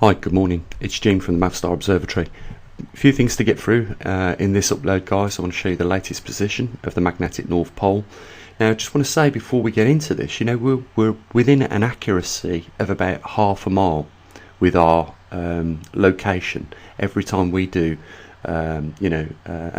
Hi, good morning. It's Gene from the mavestar Observatory. A few things to get through in this upload, guys. I want to show you the latest position of the magnetic North Pole. Now, I just want to say before we get into this, you know, we're within an accuracy of about half a mile with our location every time we do an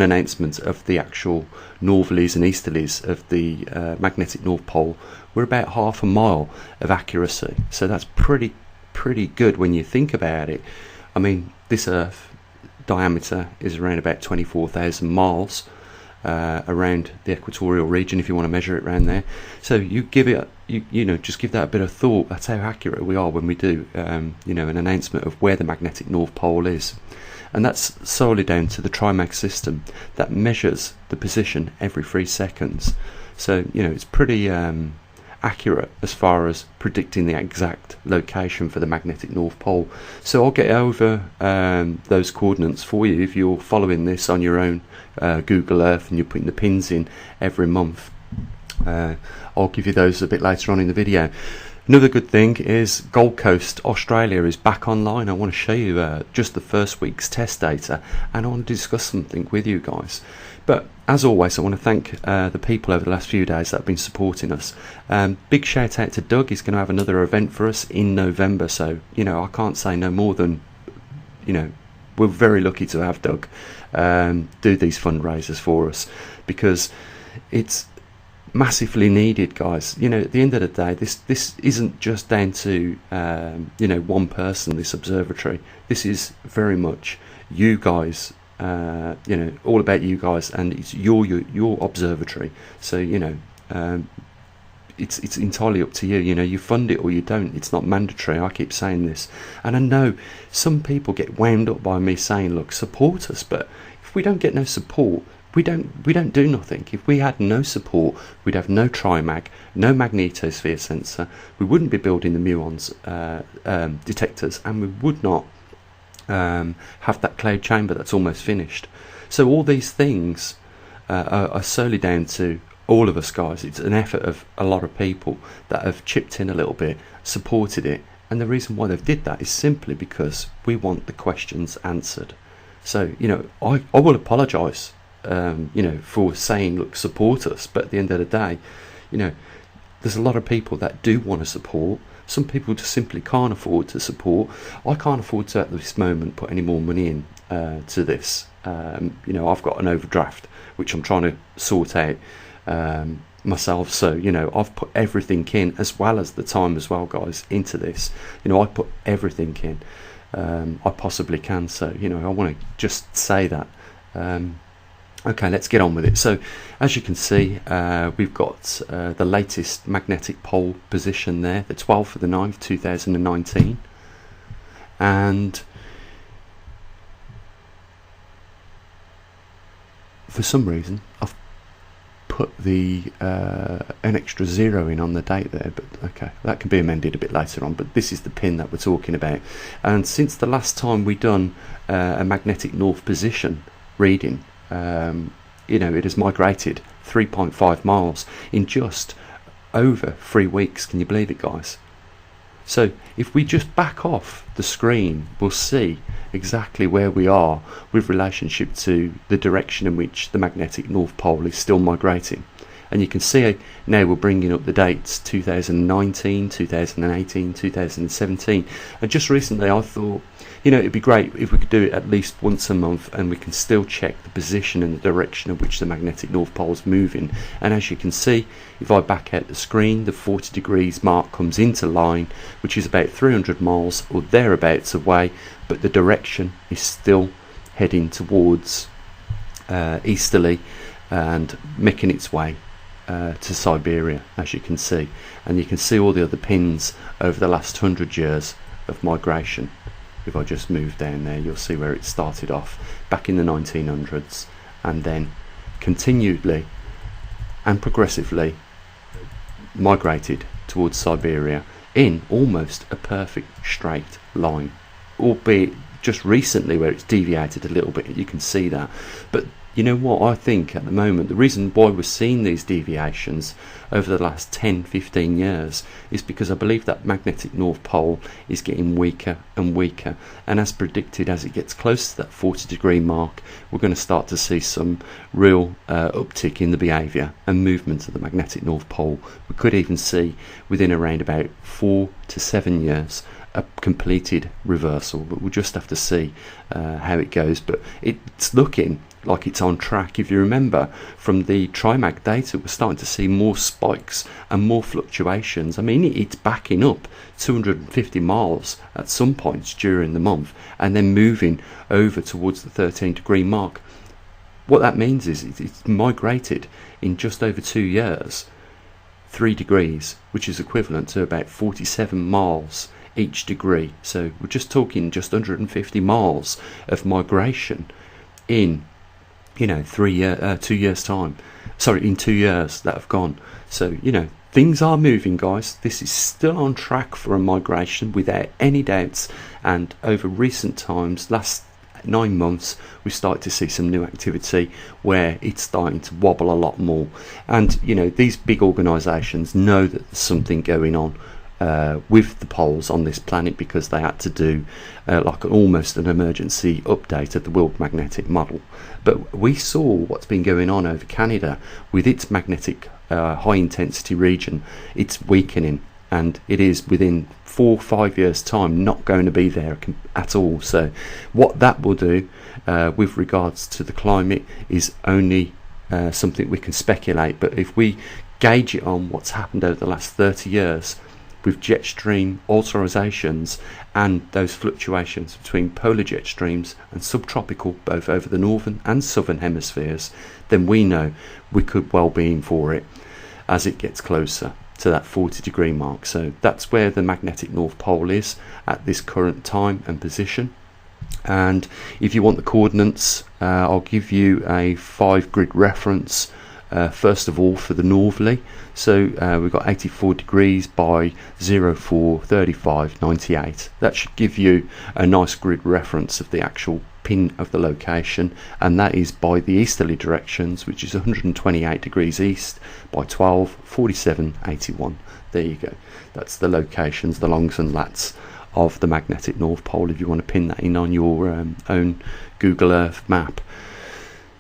announcement of the actual northerlies and easterlies of the magnetic North Pole. We're about half a mile of accuracy, so that's pretty good when you think about it. I mean, this Earth diameter is around about 24,000 miles around the equatorial region, if you want to measure it around there. So you give it, just give that a bit of thought. That's how accurate we are when we do, an announcement of where the magnetic North Pole is. And that's solely down to the TriMag system that measures the position every 3 seconds. So, it's pretty accurate as far as predicting the exact location for the magnetic North Pole. So I'll get over those coordinates for you if you're following this on your own Google Earth and you're putting the pins in every month. I'll give you those a bit later on in the video. Another good thing is Gold Coast, Australia is back online. I want to show you just the first week's test data, and I want to discuss something with you guys. But as always, I want to thank the people over the last few days that have been supporting us. Big shout out to Doug. He's going to have another event for us in November. So, I can't say no more than, we're very lucky to have Doug do these fundraisers for us, because it's massively needed, guys. At the end of the day, this isn't just down to one person, this observatory. This is very much you guys, all about you guys, and it's your observatory. So it's entirely up to you. You fund it or you don't. It's not mandatory. I keep saying this, and I know some people get wound up by me saying, look, support us, but if we don't get no support, we don't do nothing. If we had no support, we'd have no TriMag, no magnetosphere sensor, we wouldn't be building the muons detectors, and we would not have that cloud chamber that's almost finished. So all these things are solely down to all of us, guys. It's an effort of a lot of people that have chipped in a little bit, supported it, and the reason why they've did that is simply because we want the questions answered. So I will apologise for saying, look, support us, but at the end of the day, there's a lot of people that do want to support. Some people just simply can't afford to support. I can't afford to at this moment put any more money in to this. I've got an overdraft which I'm trying to sort out myself, so I've put everything in, as well as the time as well, guys, into this. I put everything in I possibly can, so I want to just say that. Okay, let's get on with it. So as you can see, we've got the latest magnetic pole position there, the 12th of the 9th 2019, and for some reason I've put the an extra 0 in on the date there, but okay, that can be amended a bit later on. But this is the pin that we're talking about, and since the last time we done a magnetic north position reading, it has migrated 3.5 miles in just over 3 weeks. Can you believe it, guys? So if we just back off the screen, we'll see exactly where we are with relationship to the direction in which the magnetic North Pole is still migrating. And you can see now we're bringing up the dates 2019, 2018, 2017. And just recently I thought, it'd be great if we could do it at least once a month, and we can still check the position and the direction of which the magnetic North Pole is moving. And as you can see, if I back out the screen, the 40 degrees mark comes into line, which is about 300 miles or thereabouts away, but the direction is still heading towards easterly and making its way to Siberia, as you can see. And you can see all the other pins over the last 100 years of migration. If I just move down there, you'll see where it started off back in the 1900s, and then continually and progressively migrated towards Siberia in almost a perfect straight line, albeit just recently where it's deviated a little bit. You can see that, but you know what, I think at the moment the reason why we're seeing these deviations over the last 10-15 years is because I believe that magnetic North Pole is getting weaker and weaker, and as predicted, as it gets close to that 40-degree mark, we're going to start to see some real uptick in the behaviour and movement of the magnetic North Pole. We could even see within around about 4 to 7 years a completed reversal, but we'll just have to see how it goes. But it's looking like it's on track. If you remember from the TriMag data, we're starting to see more spikes and more fluctuations. I mean, it's backing up 250 miles at some points during the month and then moving over towards the 13-degree mark. What that means is it's migrated in just over 2 years 3 degrees, which is equivalent to about 47 miles each degree. So we're just talking just 150 miles of migration in 2 years time. Sorry, in 2 years that have gone. So things are moving, guys. This is still on track for a migration without any doubts, and over recent times, last 9 months, we started to see some new activity where it's starting to wobble a lot more. And these big organisations know that there's something going on with the poles on this planet, because they had to do almost an emergency update of the world magnetic model. But we saw what's been going on over Canada with its magnetic high intensity region. It's weakening, and it is within 4 or 5 years time not going to be there at all. So what that will do with regards to the climate is only something we can speculate. But if we gauge it on what's happened over the last 30 years with jet stream alterations and those fluctuations between polar jet streams and subtropical, both over the northern and southern hemispheres, then we know we could well be in for it as it gets closer to that 40-degree mark. So that's where the magnetic North Pole is at this current time and position. And if you want the coordinates, I'll give you a 5-grid reference. First of all, for the northerly, so we've got 84 degrees by 04, 35, 98. That should give you a nice grid reference of the actual pin of the location, and that is by the easterly directions, which is 128 degrees east by 12, 47, 81. There you go. That's the locations, the longs and lats of the magnetic North Pole, if you want to pin that in on your own Google Earth map.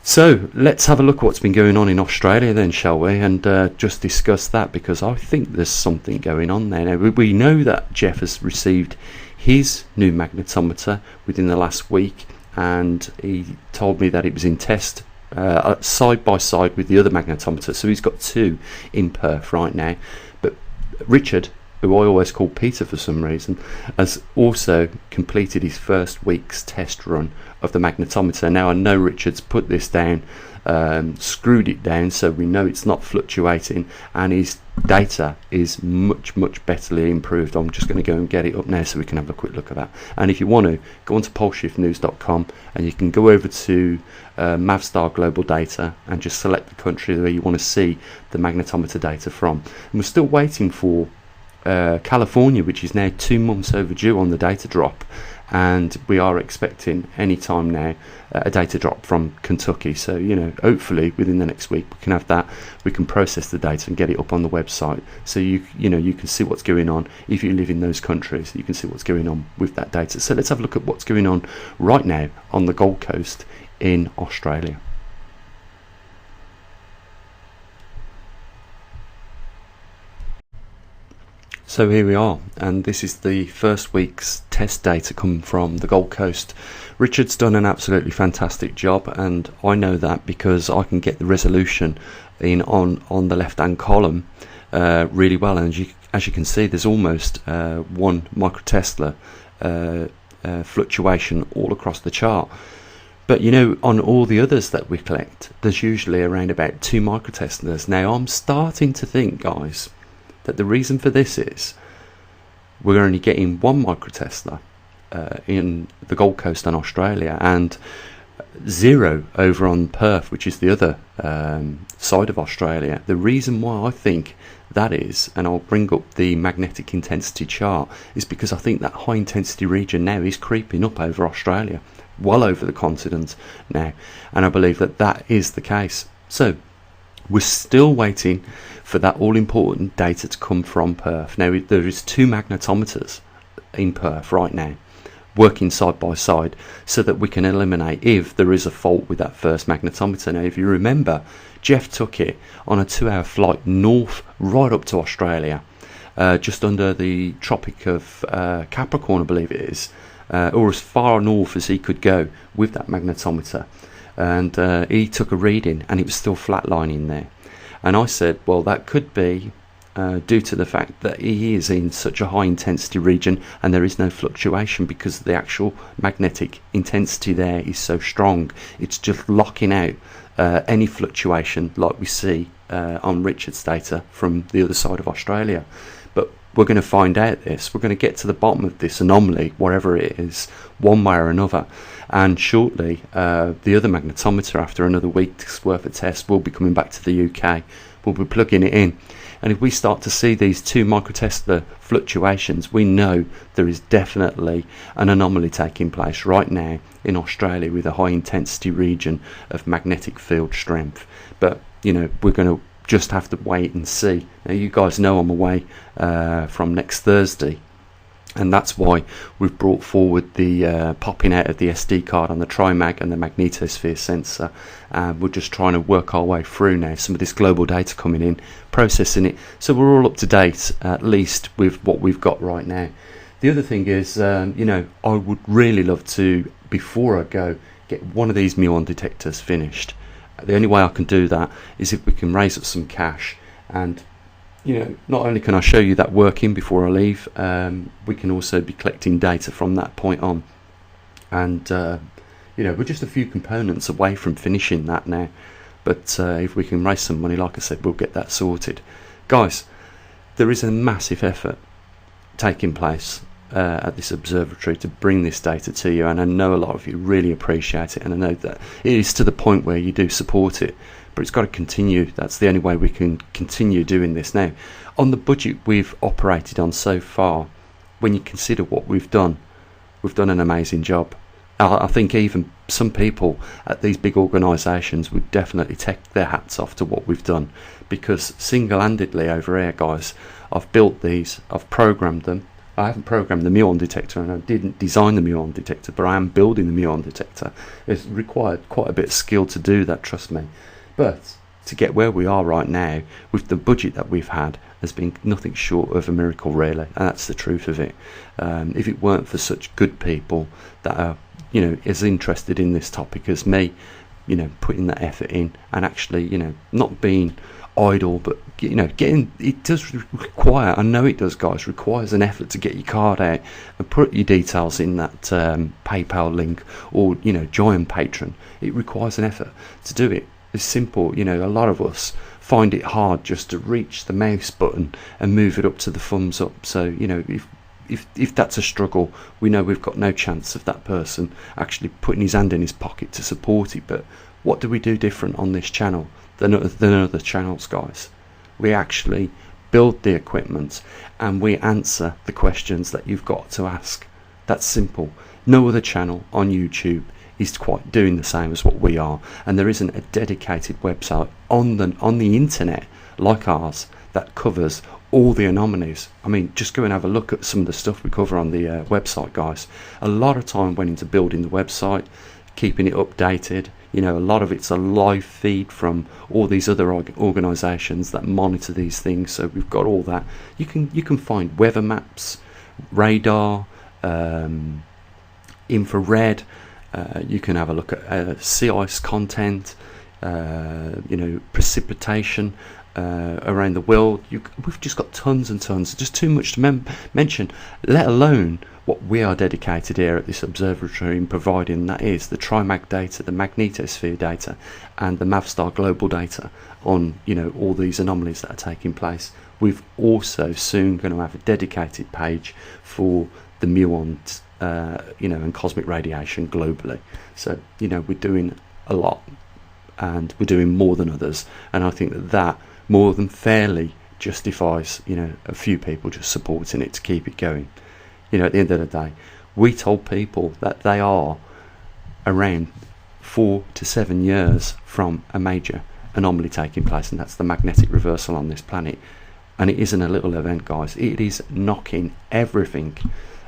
So let's have a look at what's been going on in Australia then, shall we, and just discuss that, because I think there's something going on there. Now, we know that Jeff has received his new magnetometer within the last week, and he told me that it was in test side by side with the other magnetometer, so he's got 2 in Perth right now. But Richard, who I always call Peter for some reason, has also completed his first week's test run of the magnetometer. Now, I know Richard's put this down, screwed it down, so we know it's not fluctuating, and his data is much betterly improved. I'm just going to go and get it up now so we can have a quick look at that. And if you want to, go on to poleshiftnews.com and you can go over to mavestar global data and just select the country where you want to see the magnetometer data from. And we're still waiting for California, which is now 2 months overdue on the data drop, and we are expecting any time now a data drop from Kentucky. So hopefully within the next week we can have that. We can process the data and get it up on the website, so you can see what's going on. If you live in those countries, you can see what's going on with that data. So let's have a look at what's going on right now on the Gold Coast in Australia. So here we are, and this is the first week's test data coming from the Gold Coast. Richard's done an absolutely fantastic job, and I know that because I can get the resolution in on the left-hand column really well. And as you can see, there's almost 1 microtesla fluctuation all across the chart. But on all the others that we collect, there's usually around about 2 microteslas. Now, I'm starting to think, guys, that the reason for this is we're only getting 1 microtesla in the Gold Coast and Australia, and 0 over on Perth, which is the other side of Australia. The reason why I think that is, and I'll bring up the magnetic intensity chart, is because I think that high intensity region now is creeping up over Australia. well over the continent now, and I believe that that is the case. So we're still waiting for that all-important data to come from Perth. Now, there is 2 magnetometers in Perth right now working side by side so that we can eliminate if there is a fault with that first magnetometer. Now, if you remember, Jeff took it on a 2-hour flight north right up to Australia, just under the Tropic of Capricorn, I believe it is, or as far north as he could go with that magnetometer. And he took a reading and it was still flatlining there. And I said, well, that could be due to the fact that he is in such a high intensity region and there is no fluctuation because the actual magnetic intensity there is so strong. It's just locking out any fluctuation like we see on Richard's data from the other side of Australia. But we're going to find out this. We're going to get to the bottom of this anomaly, wherever it is, one way or another. And shortly, the other magnetometer, after another week's worth of tests, will be coming back to the UK. We'll be plugging it in. And if we start to see these 2 microtesla fluctuations, we know there is definitely an anomaly taking place right now in Australia with a high intensity region of magnetic field strength. But, you know, we're going to just have to wait and see. Now, you guys know I'm away from next Thursday, and that's why we've brought forward the popping out of the SD card on the Trimag and the Magnetosphere sensor. We're just trying to work our way through now some of this global data coming in, processing it, so we're all up to date at least with what we've got right now. The other thing is, you know, I would really love to, before I go, get one of these muon detectors finished. The only way I can do that is if we can raise up some cash. And, you know, not only can I show you that working before I leave, we can also be collecting data from that point on. And, you know, we're just a few components away from finishing that now. But if we can raise some money, like I said, we'll get that sorted. Guys, there is a massive effort taking place at this observatory to bring this data to you, and I know a lot of you really appreciate it, and I know that it is to the point where you do support it, but it's got to continue. That's the only way we can continue doing this. Now, on the budget we've operated on so far, when you consider what we've done an amazing job. I think even some people at these big organisations would definitely take their hats off to what we've done, because single-handedly over here, guys, I've built these, I've programmed them. I haven't programmed the muon detector, and I didn't design the muon detector, but I am building the muon detector. It's required quite a bit of skill to do that, trust me. But to get where we are right now, with the budget that we've had, has been nothing short of a miracle, really, and that's the truth of it. If it weren't for such good people that are, you know, as interested in this topic as me, you know, putting that effort in and actually, you know, not being idle, but, you know, it does require, I know it does, guys, requires an effort to get your card out and put your details in that PayPal link, or, you know, join Patreon. It requires an effort to do it. It's simple, you know, a lot of us find it hard just to reach the mouse button and move it up to the thumbs up. So, you know, if that's a struggle, we know we've got no chance of that person actually putting his hand in his pocket to support it. But what do we do different on this channel than other channels, guys? We actually build the equipment and we answer the questions that you've got to ask. That's simple. No other channel on YouTube is quite doing the same as what we are, and there isn't a dedicated website on the internet like ours that covers all the anomalies. I mean, just go and have a look at some of the stuff we cover on the website, guys. A lot of time went into building the website, keeping it updated. You know, a lot of it's a live feed from all these other organisations that monitor these things. So we've got all that. You can find weather maps, radar, infrared. You can have a look at sea ice content, you know, precipitation around the world. We've just got tons and tons, just too much to mention, let alone what we are dedicated here at this observatory in providing, that is the Trimag data, the Magnetosphere data, and the mavestar global data on, you know, all these anomalies that are taking place. We've also soon going to have a dedicated page for the muons, you know, and cosmic radiation globally. So, you know, we're doing a lot, and we're doing more than others, and I think that more than fairly justifies, you know, a few people just supporting it to keep it going. You know, at the end of the day, we told people that they are around 4 to 7 years from a major anomaly taking place, and that's the magnetic reversal on this planet. And it isn't a little event, guys. It is knocking everything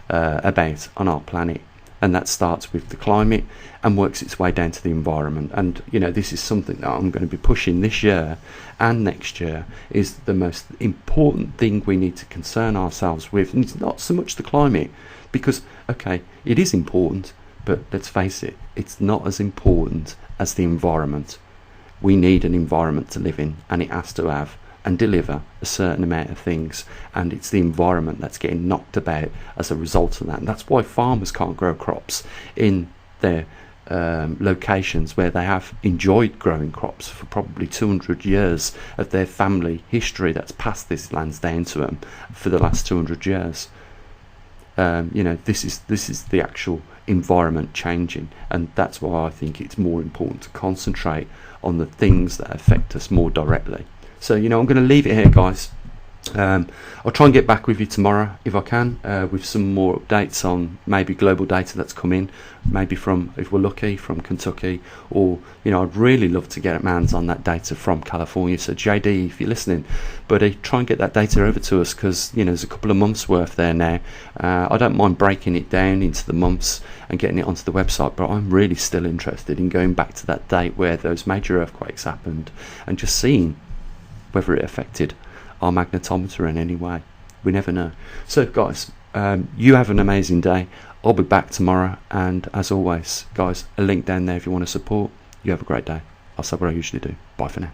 about on our planet, and that starts with the climate and works its way down to the environment. And you know, this is something that I'm going to be pushing this year and next year, is the most important thing we need to concern ourselves with. And it's not so much the climate, because okay, it is important, but let's face it, it's not as important as the environment. We need an environment to live in, and it has to have and deliver a certain amount of things, and it's the environment that's getting knocked about as a result of that. And that's why farmers can't grow crops in their locations where they have enjoyed growing crops for probably 200 years of their family history that's passed this lands down to them for the last 200 years. You know, this is the actual environment changing, and that's why I think it's more important to concentrate on the things that affect us more directly. So, you know, I'm going to leave it here, guys. I'll try and get back with you tomorrow if I can, with some more updates on maybe global data that's come in, maybe from, if we're lucky, from Kentucky, or, you know, I'd really love to get my hands on that data from California. So JD, if you're listening, buddy, try and get that data over to us, because, you know, there's a couple of months worth there now. I don't mind breaking it down into the months and getting it onto the website, but I'm really still interested in going back to that date where those major earthquakes happened and just seeing whether it affected our magnetometer in any way. We never know. So guys, you have an amazing day. I'll be back tomorrow, and as always, guys, a link down there if you want to support. You have a great day. I'll say what I usually do. Bye for now.